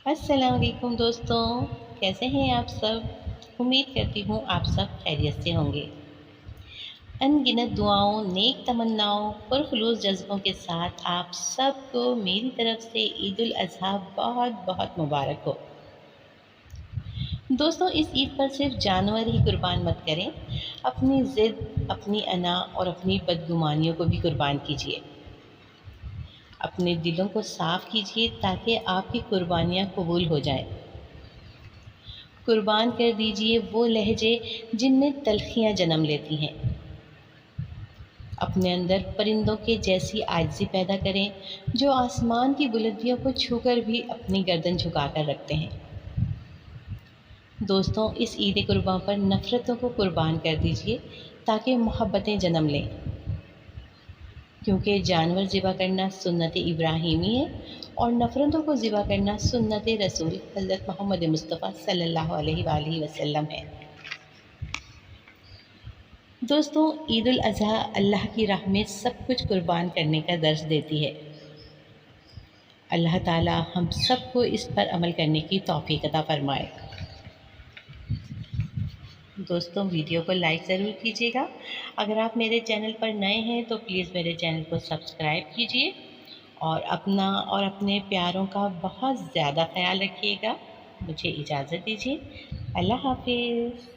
अस्सलाम वालेकुम दोस्तों, कैसे हैं आप सब? उम्मीद करती हूँ आप सब खैरियत से होंगे। अनगिनत दुआओं, नेक तमन्नाओं, पुरखुलूस जज़्बों के साथ आप सबको मेरी तरफ से ईद उल अज़हा बहुत-बहुत मुबारक हो। दोस्तों, इस ईद पर सिर्फ जानवर ही कुर्बान मत करें, अपनी ज़िद, अपनी अना और अपनी बदगुमानियों को भी कुर्बान कीजिए। अपने दिलों को साफ़ कीजिए ताकि आपकी कुर्बानियाँ कबूल हो जाएँ। कुर्बान कर दीजिए वो लहजे जिनमें तल्खियाँ जन्म लेती हैं। अपने अंदर परिंदों के जैसी आजिज़ी पैदा करें, जो आसमान की बुलंदियों को छूकर भी अपनी गर्दन झुकाकर रखते हैं। दोस्तों, इस ईद कुर्बान पर नफ़रतों को कुर्बान कर दीजिए ताकि मोहब्बतें जन्म लें, क्योंकि जानवर ज़िबा करना सुन्नत इब्राहीमी है और नफ़रतों को ज़िबा करना सुन्नत रसूल हज़रत मोहम्मद मुस्तफ़ा सल्लल्लाहु अलैहि वसल्लम है। दोस्तों, ईद उल अज़हा अल्लाह की राह में सब कुछ कुर्बान करने का दर्स देती है। अल्लाह ताला हम सबको इस पर अमल करने की तौफ़ीक़ अता फ़रमाए। दोस्तों, वीडियो को लाइक ज़रूर कीजिएगा। अगर आप मेरे चैनल पर नए हैं तो प्लीज़ मेरे चैनल को सब्सक्राइब कीजिए और अपना और अपने प्यारों का बहुत ज़्यादा ख़याल रखिएगा। मुझे इजाज़त दीजिए। अल्लाह हाफ़िज़।